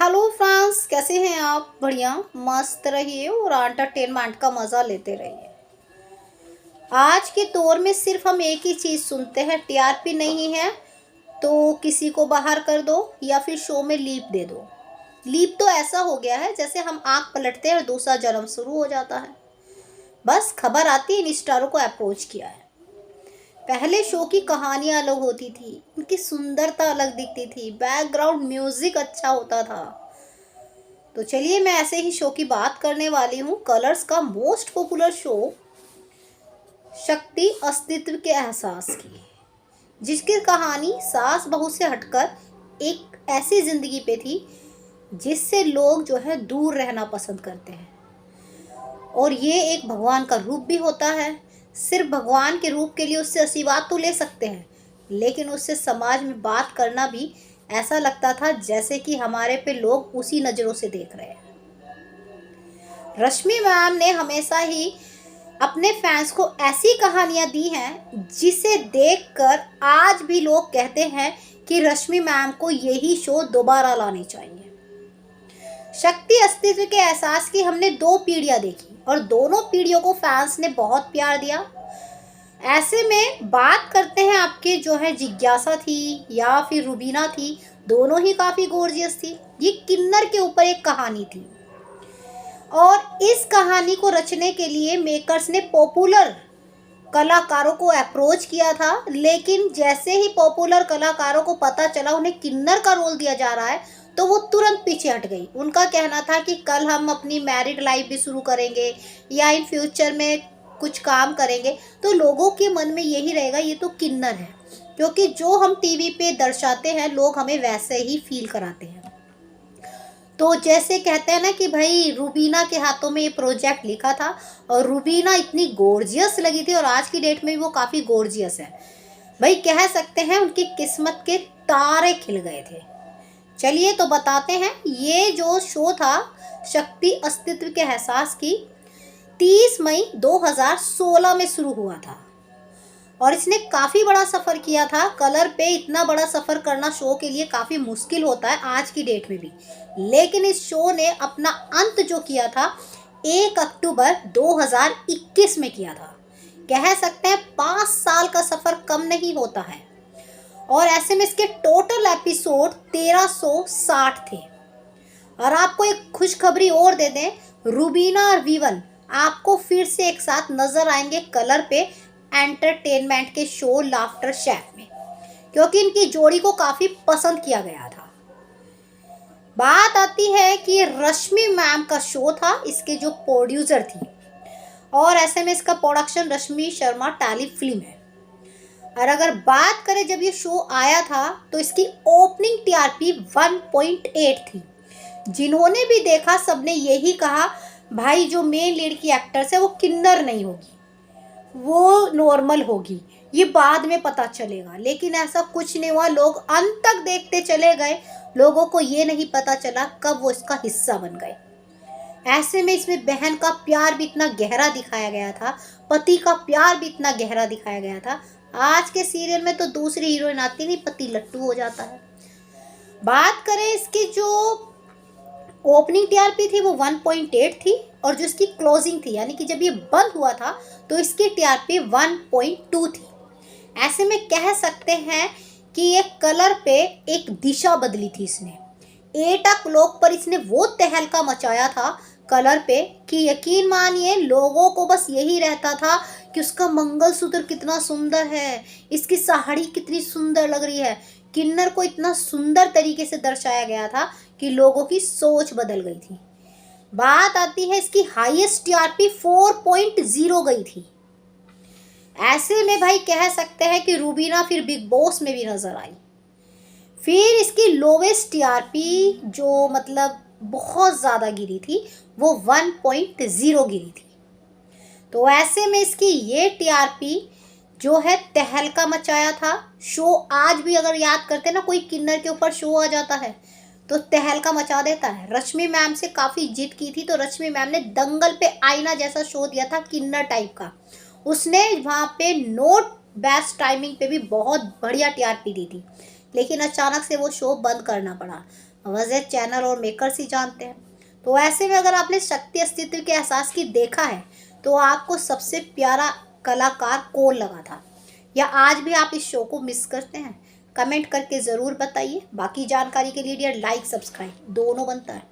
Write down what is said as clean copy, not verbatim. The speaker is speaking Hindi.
हेलो फ्रेंड्स, कैसे हैं आप? बढ़िया मस्त रहिए और एंटरटेनमेंट का मज़ा लेते रहिए। आज के दौर में सिर्फ हम एक ही चीज़ सुनते हैं, टीआरपी नहीं है तो किसी को बाहर कर दो या फिर शो में लीप दे दो। लीप तो ऐसा हो गया है जैसे हम आँख पलटते हैं और दूसरा जन्म शुरू हो जाता है। बस खबर आती है इन स्टारों को अप्रोच किया है। पहले शो की कहानियाँ अलग होती थी, उनकी सुंदरता अलग दिखती थी, बैकग्राउंड म्यूजिक अच्छा होता था। तो चलिए मैं ऐसे ही शो की बात करने वाली हूँ। कलर्स का मोस्ट पॉपुलर शो शक्ति अस्तित्व के एहसास की, जिसकी कहानी सास बहू से हटकर एक ऐसी जिंदगी पे थी जिससे लोग जो है दूर रहना पसंद करते हैं। और ये एक भगवान का रूप भी होता है। सिर्फ भगवान के रूप के लिए उससे आशीर्वाद तो ले सकते हैं, लेकिन उससे समाज में बात करना भी ऐसा लगता था जैसे कि हमारे पे लोग उसी नज़रों से देख रहे हैं। रश्मि मैम ने हमेशा ही अपने फैंस को ऐसी कहानियां दी हैं जिसे देखकर आज भी लोग कहते हैं कि रश्मि मैम को यही शो दोबारा लाने चाहिए। शक्ति अस्तित्व के एहसास की हमने 2 पीढ़ियां देखी और दोनों पीढ़ियों को फैंस ने बहुत प्यार दिया। ऐसे में बात करते हैं आपके जो है जिज्ञासा थी या फिर रुबीना थी, दोनों ही काफ़ी गॉर्जियस थी। ये किन्नर के ऊपर एक कहानी थी और इस कहानी को रचने के लिए मेकर्स ने पॉपुलर कलाकारों को अप्रोच किया था, लेकिन जैसे ही पॉपुलर कलाकारों को पता चला उन्हें किन्नर का रोल दिया जा रहा है तो वो तुरंत पीछे हट गई। उनका कहना था कि कल हम अपनी मैरिड लाइफ भी शुरू करेंगे या इन फ्यूचर में कुछ काम करेंगे, तो लोगों के मन में यही रहेगा ये तो किन्नर है, क्योंकि जो हम टीवी पे दर्शाते हैं लोग हमें वैसे ही फील कराते हैं। तो जैसे कहते हैं ना कि भाई रूबीना के हाथों में ये प्रोजेक्ट लिखा था और रूबीना इतनी गॉर्जियस लगी थी और आज की डेट में भी वो काफ़ी गॉर्जियस है। भाई कह सकते हैं उनकी किस्मत के तारे खिल गए थे। चलिए तो बताते हैं, ये जो शो था शक्ति अस्तित्व के एहसास की 30 मई 2016 में शुरू हुआ था और इसने काफ़ी बड़ा सफ़र किया था। कलर पे इतना बड़ा सफ़र करना शो के लिए काफ़ी मुश्किल होता है आज की डेट में भी, लेकिन इस शो ने अपना अंत जो किया था 1 अक्टूबर 2021 में किया था। कह सकते हैं 5 साल का सफ़र कम नहीं होता है और ऐसे में इसके टोटल एपिसोड 1360 थे। और आपको एक खुशखबरी और दे दें, रूबीना और वीवन आपको फिर से एक साथ नज़र आएंगे कलर पे एंटरटेनमेंट के शो लाफ्टर शेफ में, क्योंकि इनकी जोड़ी को काफ़ी पसंद किया गया था। बात आती है कि रश्मि मैम का शो था, इसके जो प्रोड्यूसर थी, और ऐसे में इसका प्रोडक्शन रश्मि शर्मा टेली फिल्म है। और अगर बात करें जब ये शो आया था तो इसकी ओपनिंग टीआरपी 1.8 थी। जिन्होंने भी देखा सबने यही कहा, भाई जो मेन लीड की एक्ट्रेस है वो किन्नर नहीं होगी, वो नॉर्मल होगी, ये बाद में पता चलेगा। लेकिन ऐसा कुछ नहीं हुआ, लोग अंत तक देखते चले गए। लोगों को ये नहीं पता चला कब वो इसका हिस्सा बन गए। ऐसे में इसमें बहन का प्यार भी इतना गहरा दिखाया गया था, पति का प्यार भी इतना गहरा दिखाया गया था। आज के सीरियल में तो दूसरी हीरोइन आती नहीं, पति लट्टू हो जाता है। बात करें इसकी जो ओपनिंग टीआरपी थी वो 1.8 थी और जो इसकी क्लोजिंग थी यानी कि जब ये बंद हुआ था तो इसकी टीआरपी 1.2 थी। ऐसे में कह सकते हैं कि ये कलर पे एक दिशा बदली थी इसने। 8 क्लॉक पर इसने वो तहलका मचाया था कलर पे कि यकीन मानिए लोगों को बस यही रहता था कि उसका मंगलसूत्र कितना सुंदर है, इसकी साड़ी कितनी सुंदर लग रही है। किन्नर को इतना सुंदर तरीके से दर्शाया गया था कि लोगों की सोच बदल गई थी। बात आती है इसकी हाईएस्ट टीआरपी 4.0 गई थी। ऐसे में भाई कह सकते हैं कि रूबीना फिर बिग बॉस में भी नजर आई। फिर इसकी लोवेस्ट टीआरपी जो मतलब बहुत ज़्यादा गिरी थी वो 1.0 गिरी थी। तो ऐसे में इसकी ये टीआरपी जो है तहलका मचाया था। शो आज भी अगर याद करते ना, कोई किन्नर के ऊपर शो आ जाता है तो तहलका मचा देता है। रश्मि मैम से काफ़ी जिद की थी तो रश्मि मैम ने दंगल पे आईना जैसा शो दिया था किन्नर टाइप का। उसने वहाँ पे नोट बेस्ट टाइमिंग पे भी बहुत बढ़िया टीआरपी दी थी, लेकिन अचानक से वो शो बंद करना पड़ा। वजह चैनल और मेकर्स ही जानते हैं। तो ऐसे में अगर आपने शक्ति अस्तित्व के एहसास की देखा है तो आपको सबसे प्यारा कलाकार कौन लगा था, या आज भी आप इस शो को मिस करते हैं? कमेंट करके ज़रूर बताइए। बाकी जानकारी के लिए लाइक सब्सक्राइब दोनों बनता है।